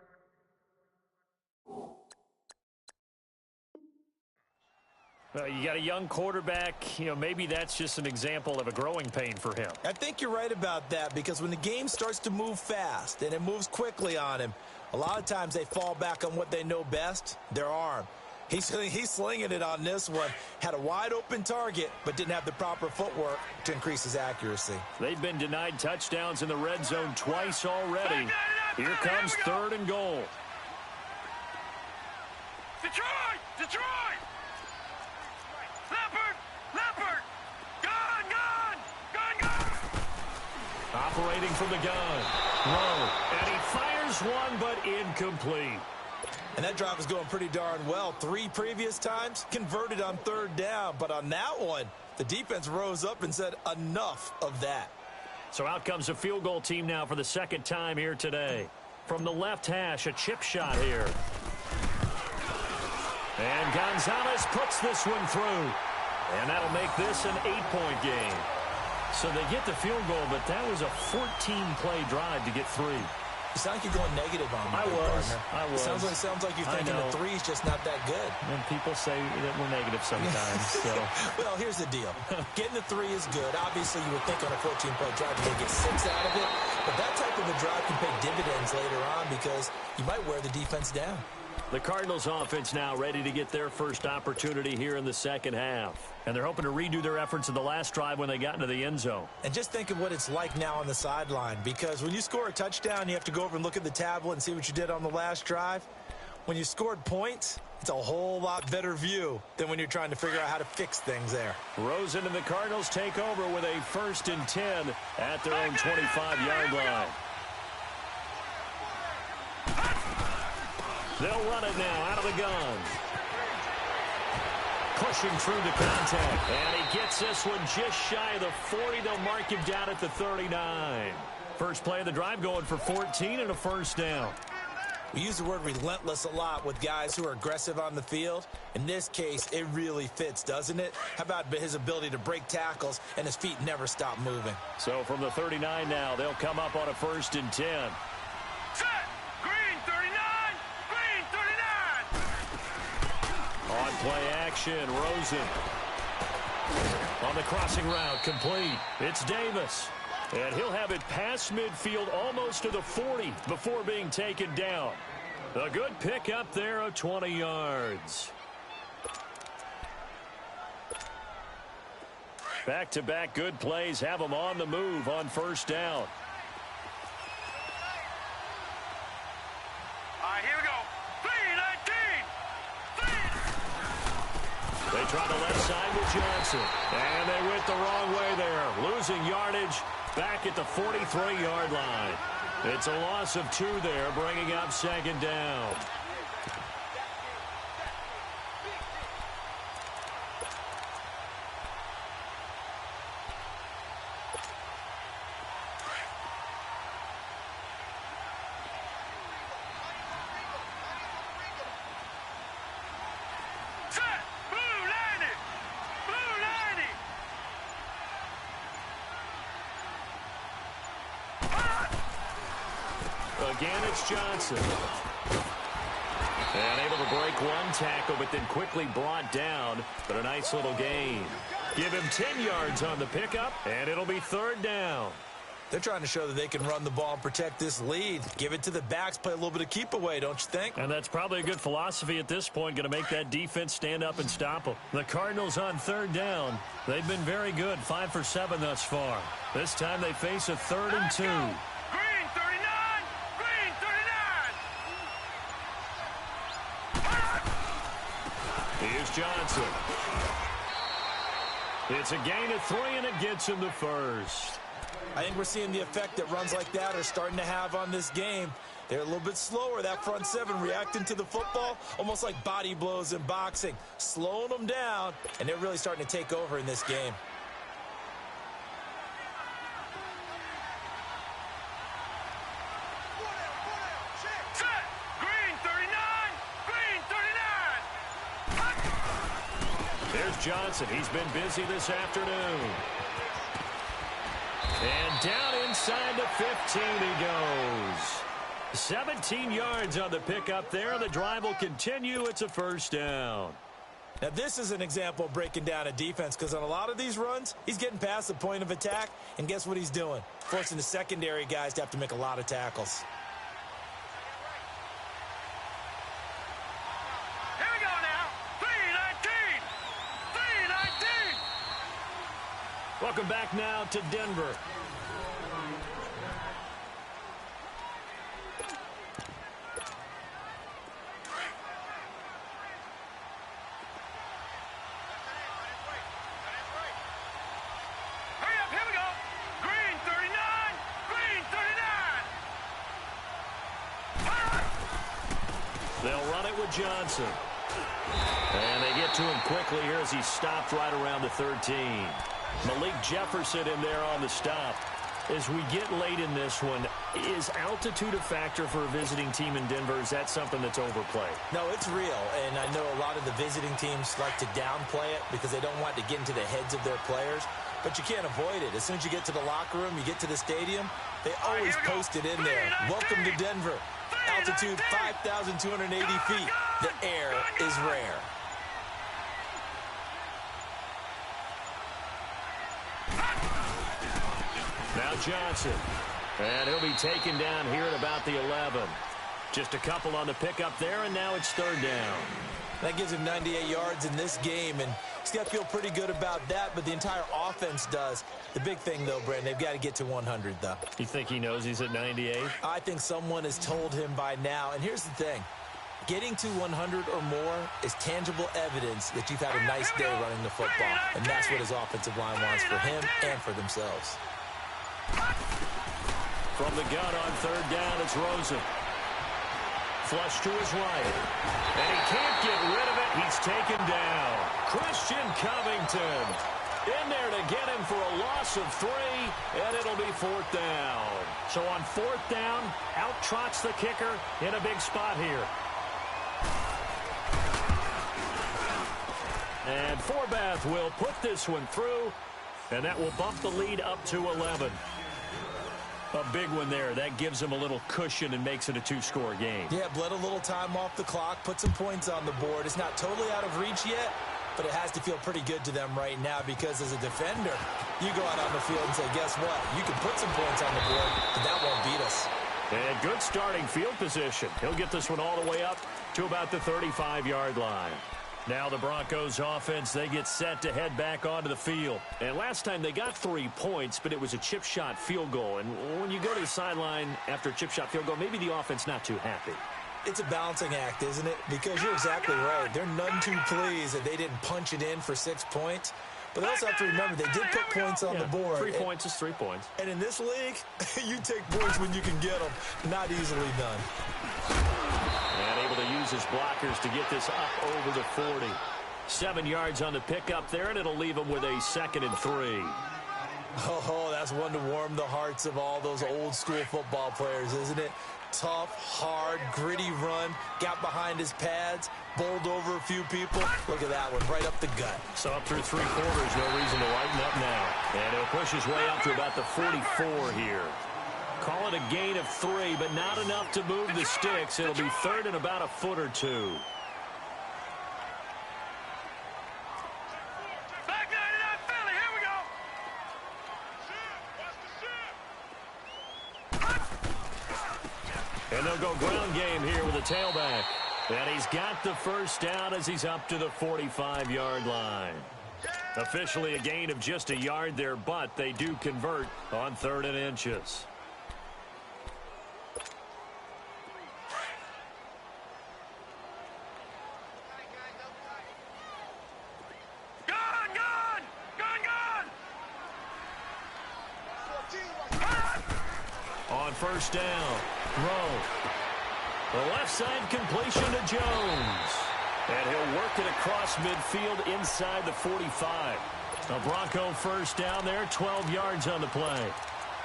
You got a young quarterback. Maybe that's just an example of a growing pain for him. I think you're right about that, because when the game starts to move fast and it moves quickly on him, a lot of times they fall back on what they know best, their arm. He's slinging it on this one. Had a wide-open target, but didn't have the proper footwork to increase his accuracy. They've been denied touchdowns in the red zone twice already. Here comes 3rd and goal. Detroit! Leopard! Gun! Operating from the gun. Rowe. And he fires one, but incomplete. And that drive was going pretty darn well. 3 previous times, converted on 3rd down. But on that one, the defense rose up and said, enough of that. So out comes a field goal team now for the 2nd time here today. From the left hash, a chip shot here. And Gonzalez puts this one through. And that'll make this an 8-point game. So they get the field goal, but that was a 14-play drive to get 3. You sound like you're going negative on me. I was. Sounds like you're thinking the 3's just not that good. And people say that we're negative sometimes. So. Well, here's the deal. Getting the 3 is good. Obviously, you would think on a 14-play drive you may get 6 out of it. But that type of a drive can pay dividends later on because you might wear the defense down. The Cardinals offense now ready to get their first opportunity here in the second half. And they're hoping to redo their efforts in the last drive when they got into the end zone. And just think of what it's like now on the sideline, because when you score a touchdown, you have to go over and look at the tablet and see what you did on the last drive. When you scored points, it's a whole lot better view than when you're trying to figure out how to fix things there. Rosen and the Cardinals take over with a 1st and 10 at their own 25-yard line. They'll run it now out of the gun. Pushing through the contact. And he gets this one just shy of the 40. They'll mark him down at the 39. First play of the drive going for 14 and a first down. We use the word relentless a lot with guys who are aggressive on the field. In this case, it really fits, doesn't it? How about his ability to break tackles and his feet never stop moving? So from the 39 now, they'll come up on a 1st and 10. Set! Green 39! Green 39! On play action, Rosen. On the crossing route, complete. It's Davis. And he'll have it past midfield almost to the 40 before being taken down. A good pickup there of 20 yards. Back-to-back good plays have them on the move on 1st down. All right, here we go. 3-19! They try the left side with Johnson. And they went the wrong way there. Losing yardage back at the 43-yard line. It's a loss of 2 there, bringing up 2nd down. Set! Blue 90! Blue 90! Again, it's Johnson. And able to break one tackle, but then quickly brought down. But a nice little gain. Give him 10 yards on the pickup, and it'll be 3rd down. They're trying to show that they can run the ball and protect this lead. Give it to the backs, play a little bit of keep away, don't you think? And that's probably a good philosophy at this point, going to make that defense stand up and stop them. The Cardinals on 3rd down. They've been very good, 5 for 7 thus far. This time they face a 3rd and 2. Green 39! Green 39! Here's Johnson. It's a gain of 3, and it gets him the 1st. I think we're seeing the effect that runs like that are starting to have on this game. They're a little bit slower, that front 7, reacting to the football, almost like body blows in boxing, slowing them down, and they're really starting to take over in this game. Set! Green 39! Green 39! There's Johnson. He's been busy this afternoon. And down inside the 15 he goes. 17 yards on the pickup there. The drive will continue. It's a 1st down. Now, this is an example of breaking down a defense, because on a lot of these runs, he's getting past the point of attack, and guess what he's doing? Forcing the secondary guys to have to make a lot of tackles. Here we go now. 3-19! 3-19! Welcome back now to Denver. Hurry up, here we go. Green 39! Green 39! They'll run it with Johnson. And they get to him quickly here as he stopped right around the 13. Malik Jefferson in there on the stop. As we get late in this one, is altitude a factor for a visiting team in Denver? Is that something that's overplayed? No, it's real, and I know a lot of the visiting teams like to downplay it because they don't want to get into the heads of their players, but you can't avoid it. As soon as you get to the locker room, you get to the stadium, they always post it in there. Welcome to Denver. Altitude 5,280 feet. The air is rare. Now Johnson. And he'll be taken down here at about the 11. Just a couple on the pickup there, and now it's 3rd down. That gives him 98 yards in this game, and he's got to feel pretty good about that, but the entire offense does. The big thing, though, Brandon, they've got to get to 100, though. You think he knows he's at 98? I think someone has told him by now, and here's the thing. Getting to 100 or more is tangible evidence that you've had a nice day running the football, and that's what his offensive line wants for him and for themselves. From the gun on 3rd down, it's Rosen. Flush to his right. And he can't get rid of it. He's taken down. Christian Covington. In there to get him for a loss of 3, and it'll be 4th down. So on 4th down, out trots the kicker in a big spot here. And Forbath will put this one through, and that will bump the lead up to 11. A big one there. That gives them a little cushion and makes it a 2-score game. Yeah, bled a little time off the clock, put some points on the board. It's not totally out of reach yet, but it has to feel pretty good to them right now because as a defender, you go out on the field and say, guess what? You can put some points on the board, but that won't beat us. And good starting field position. He'll get this one all the way up to about the 35-yard line. Now the Broncos offense, they get set to head back onto the field. And last time they got 3 points, but it was a chip shot field goal. And when you go to the sideline after a chip shot field goal, maybe the offense not too happy. It's a balancing act, isn't it? Because you're exactly right. They're none too pleased that they didn't punch it in for 6 points. But they also have to remember they did put points on the board. 3 points is 3 points. And in this league, you take points when you can get them. Not easily done. And able to use his blockers to get this up over the 40. 7 yards on the pickup there, and it'll leave him with a 2nd and 3. Oh, that's one to warm the hearts of all those old school football players, isn't it? Tough, hard, gritty run, got behind his pads, bowled over a few people. Look at that one, right up the gut. So up through 3 quarters, no reason to lighten up now. And he'll push his way up to about the 44 here. Call it a gain of 3, but not enough to move the sticks. It'll be 3rd and about a foot or 2. Back 99 Philly, here we go. And they'll go ground game here with a tailback. And he's got the first down as he's up to the 45-yard line. Officially a gain of just a yard there, but they do convert on 3rd and inches. On first down, Rowe. The left side completion to Jones. And he'll work it across midfield inside the 45. A Bronco first down there, 12 yards on the play.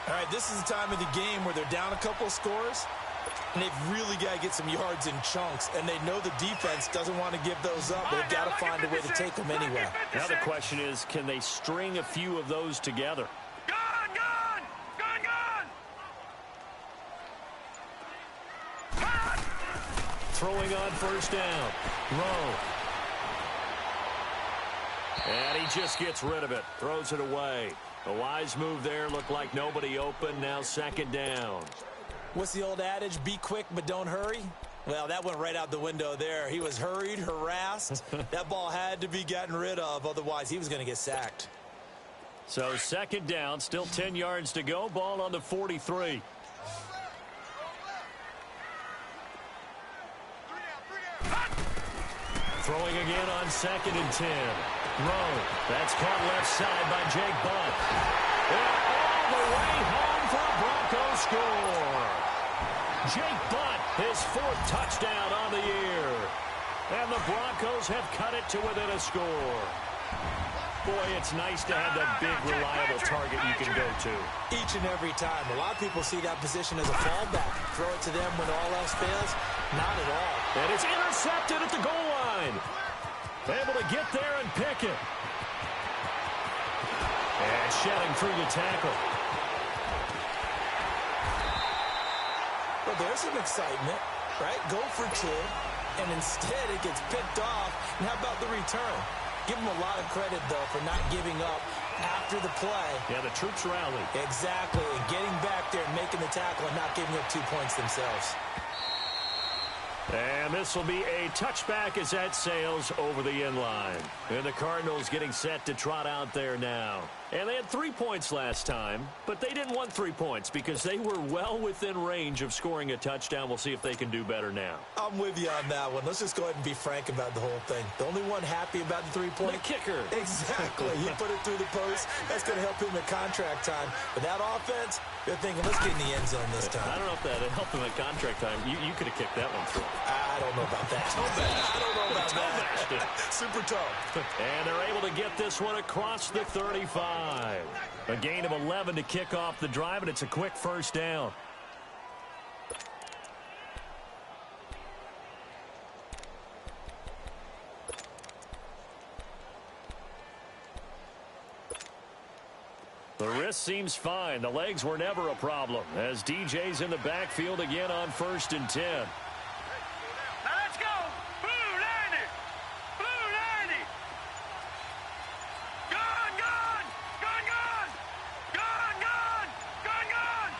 All right, this is the time of the game where they're down a couple of scores, and they've really got to get some yards in chunks, and they know the defense doesn't want to give those up, but they've got to find a way to take them anyway. Now the question is, can they string a few of those together? Throwing on first down. Rowe. And he just gets rid of it. Throws it away. A wise move there. Looked like nobody open. Now 2nd down. What's the old adage? Be quick, but don't hurry. Well, that went right out the window there. He was hurried, harassed. That ball had to be gotten rid of. Otherwise, he was going to get sacked. So 2nd down. Still 10 yards to go. Ball on the 43. Throwing again on 2nd and 10. Rowe. That's caught left side by Jake Butt. And all the way home for a Broncos score. Jake Butt, his 4th touchdown on the year. And the Broncos have cut it to within a score. Boy, it's nice to have that big, reliable target you can go to. Each and every time. A lot of people see that position as a fallback. Throw it to them when all else fails. Not at all. And it's intercepted at the goal line. Able to get there and pick it. And shedding through the tackle. Well, there's some excitement, right? Go for 2. And instead it gets picked off. And how about the return? Give them a lot of credit, though, for not giving up after the play. Yeah, the troops rallied. Exactly. And getting back there and making the tackle and not giving up 2 points themselves. And this will be a touchback as that sails over the end line. And the Cardinals getting set to trot out there now. And they had 3 points last time, but they didn't want 3 points because they were well within range of scoring a touchdown. We'll see if they can do better now. I'm with you on that one. Let's just go ahead and be frank about the whole thing. The only one happy about the 3-point? The kicker. Exactly. He put it through the post. That's going to help him at contract time. But that offense, they're thinking, let's get in the end zone this time. I don't know if that helped him at contract time. You could have kicked that one through. don't know about that. I don't know about that. Super tough. And they're able to get this one across the 35. A gain of 11 to kick off the drive, and it's a quick first down. The wrist seems fine. The legs were never a problem as DJ's in the backfield again on 1st and 10. Now let's go. Blue 90. Blue 90. Gone, gone. Gone, gone. Gone, gone. Gone, gone.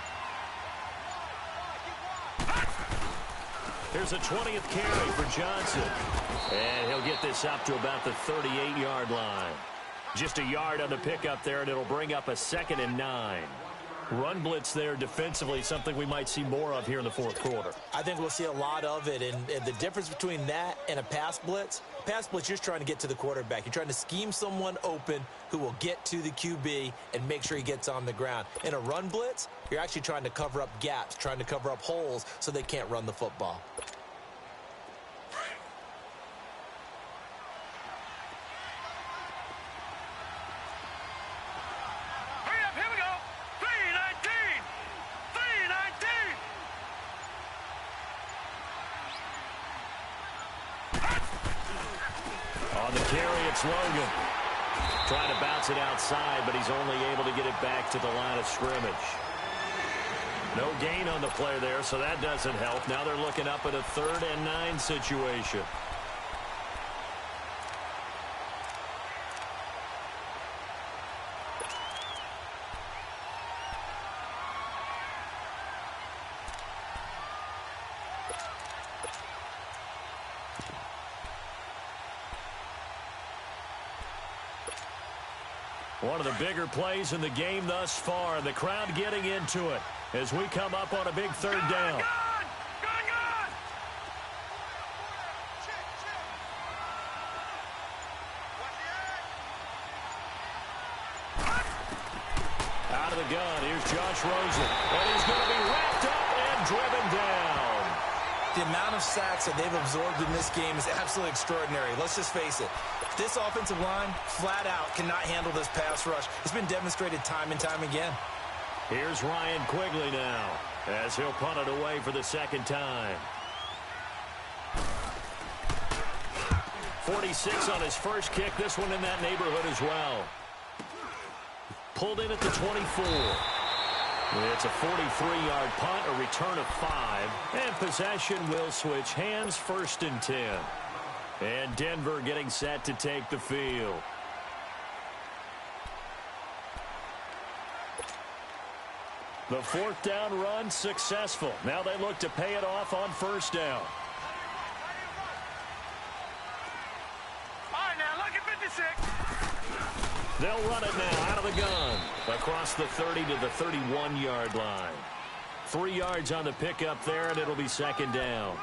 Here's a 20th carry for Johnson. And he'll get this up to about the 38-yard line. Just a yard on the pickup there, and it'll bring up a 2nd and 9. Run blitz there defensively, something we might see more of here in the fourth quarter. I think we'll see a lot of it, and the difference between that and a pass blitz, you're just trying to get to the quarterback. You're trying to scheme someone open who will get to the QB and make sure he gets on the ground. In a run blitz, you're actually trying to cover up gaps, trying to cover up holes so they can't run the football. Logan trying to bounce it outside, but he's only able to get it back to the line of scrimmage. No gain on the play there, so that doesn't help. Now they're looking up at a 3rd and 9 situation. One of the bigger plays in the game thus far. The crowd getting into it as we come up on a big 3rd down. Out of the gun, here's Josh Rosen. And he's going to be wrapped up and driven down. The amount of sacks that they've absorbed in this game is absolutely extraordinary. Let's just face it. This offensive line, flat out, cannot handle this pass rush. It's been demonstrated time and time again. Here's Ryan Quigley now as he'll punt it away for the 2nd time. 46 on his first kick. This one in that neighborhood as well. Pulled in at the 24. It's a 43-yard punt, a return of 5. And possession will switch hands, 1st and 10. And Denver getting set to take the field. The 4th down run successful. Now they look to pay it off on 1st down. All right, now look at 56. They'll run it now out of the gun. Across the 30 to the 31-yard line. 3 yards on the pickup there, and it'll be 2nd down.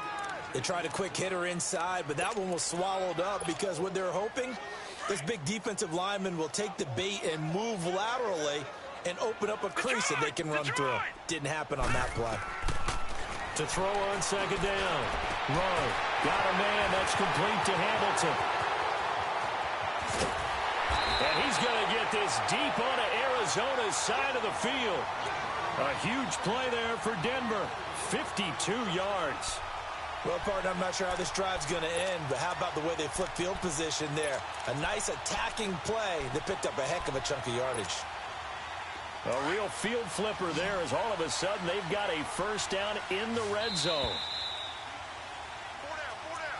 They tried a quick hitter inside, but that one was swallowed up because what they're hoping, this big defensive lineman will take the bait and move laterally and open up a crease that they can run through. Didn't happen on that play. To throw on 2nd down. Rowe got a man that's complete to Hamilton. And he's going to get this deep onto Arizona's side of the field. A huge play there for Denver. 52 yards. Well, partner, I'm not sure how this drive's going to end, but how about the way they flip field position there? A nice attacking play that picked up a heck of a chunk of yardage. A real field flipper there as all of a sudden they've got a 1st down in the red zone. 4 down.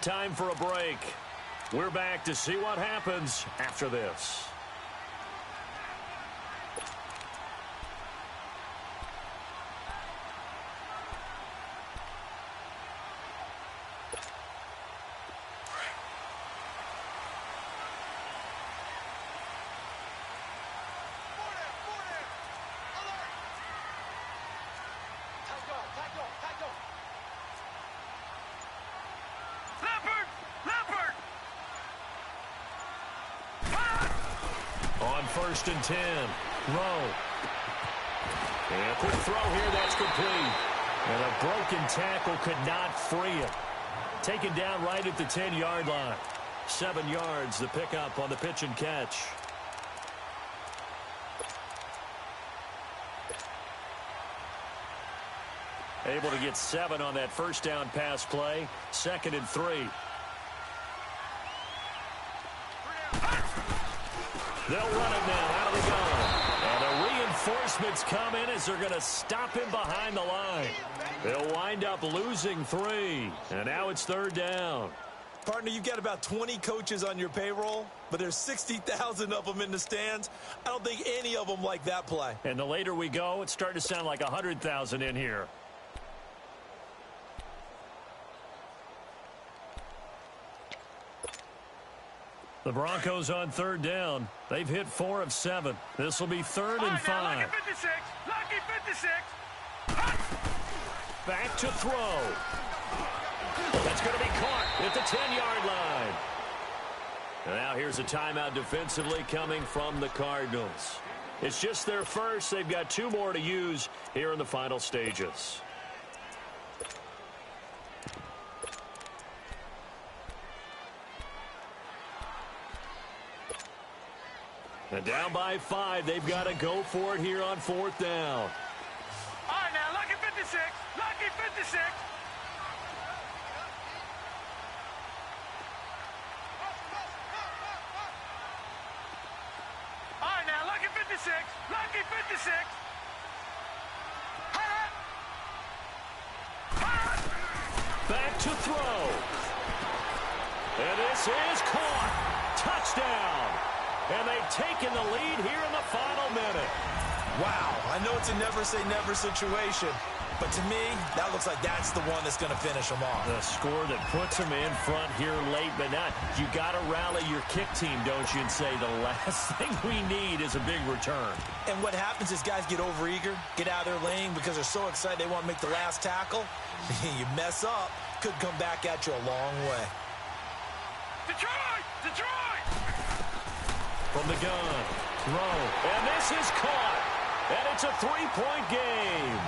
Time for a break. We're back to see what happens after this. On 1st and 10. Rowe. And a quick throw here. That's complete. And a broken tackle could not free him. Taken down right at the 10-yard line. 7 yards, the pickup on the pitch and catch. Able to get 7 on that first down pass play. 2nd and 3. They'll run it now out of the gun. And the reinforcements come in as they're going to stop him behind the line. They'll wind up losing 3. And now it's 3rd down. Partner, you've got about 20 coaches on your payroll, but there's 60,000 of them in the stands. I don't think any of them like that play. And the later we go, it's starting to sound like 100,000 in here. The Broncos on 3rd down. They've hit 4 of 7. This will be 3rd and 5. Lucky 56. Lucky 56. Back to throw. That's going to be caught at the 10-yard line. And now here's a timeout defensively coming from the Cardinals. It's just their first. They've got 2 more to use here in the final stages. And down by 5. They've got to go for it here on 4th down. All right, now, lucky 56. Lucky 56. All right, now, lucky 56. Lucky 56. Back to throw. And this is caught. Touchdown. And they've taken the lead here in the final minute. Wow, I know it's a never-say-never situation, but to me, that looks like that's the one that's going to finish them off. The score that puts them in front here late, but not. You got to rally your kick team, don't you, and say the last thing we need is a big return. And what happens is guys get overeager, get out of their lane because they're so excited they want to make the last tackle. You mess up, could come back at you a long way. Detroit! Detroit! From the gun, throw, and this is caught, and it's a 3-point game.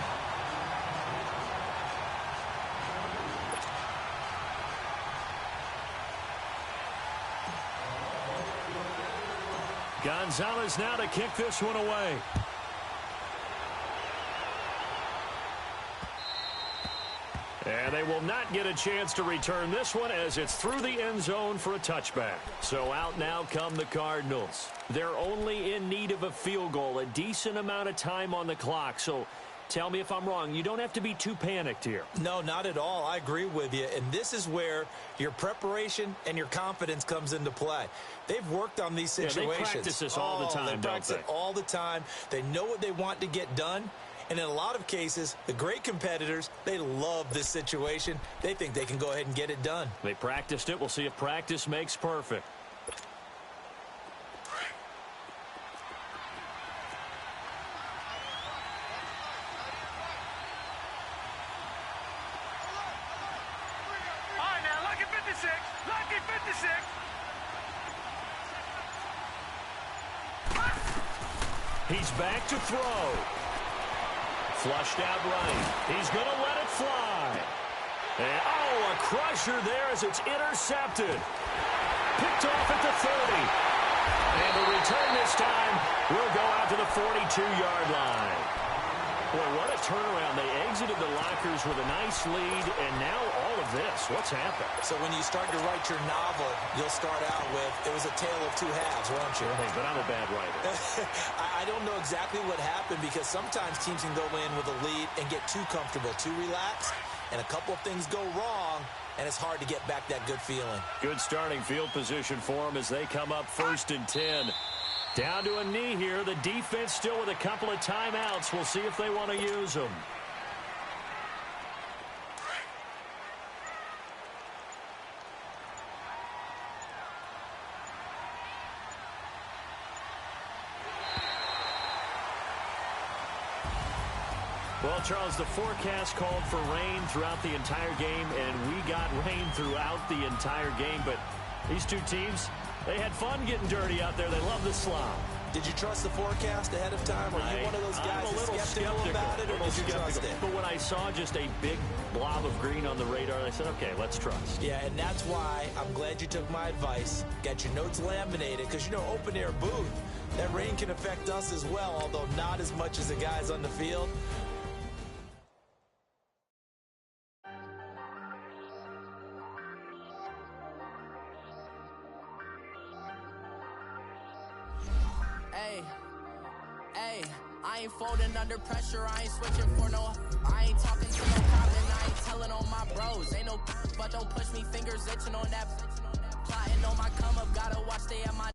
Gonzalez now to kick this one away. And they will not get a chance to return this one as it's through the end zone for a touchback. So out now come the Cardinals. They're only in need of a field goal, a decent amount of time on the clock. So tell me if I'm wrong. You don't have to be too panicked here. No, not at all. I agree with you. And this is where your preparation and your confidence comes into play. They've worked on these situations. Yeah, they practice this all the time, They practice it all the time. They know what they want to get done. And in a lot of cases, the great competitors, they love this situation. They think they can go ahead and get it done. They practiced it. We'll see if practice makes perfect. All right, now, lucky 56. Lucky 56. He's back to throw. Flushed out right. He's going to let it fly. And, oh, a crusher there as it's intercepted. Picked off at the 30. And the return this time will go out to the 42-yard line. Boy, what a turnaround. They exited the lockers with a nice lead, and now all of this. What's happened? So when you start to write your novel, you'll start out with, it was a tale of 2 halves, won't you? Hey, but I'm a bad writer. I don't know exactly what happened because sometimes teams can go in with a lead and get too comfortable, too relaxed, and a couple of things go wrong, and it's hard to get back that good feeling. Good starting field position for them as they come up 1st and 10. Down to a knee here. The defense still with a couple of timeouts. We'll see if they want to use them. Well, Charles, the forecast called for rain throughout the entire game, and we got rain throughout the entire game. But these two teams, they had fun getting dirty out there. They love the slop. Did you trust the forecast ahead of time? Or are you one of those guys that's skeptical about it, or did you trust it? But when I saw just a big blob of green on the radar, I said, okay, let's trust. Yeah, and that's why I'm glad you took my advice. Got your notes laminated, because, you know, open air booth, that rain can affect us as well, although not as much as the guys on the field. Hey, I ain't folding under pressure, I ain't switching for no. I ain't talking to no cop and I ain't telling on my bros. Ain't no but don't push me, fingers itching on that. Plotting on my come up, gotta watch, stay at my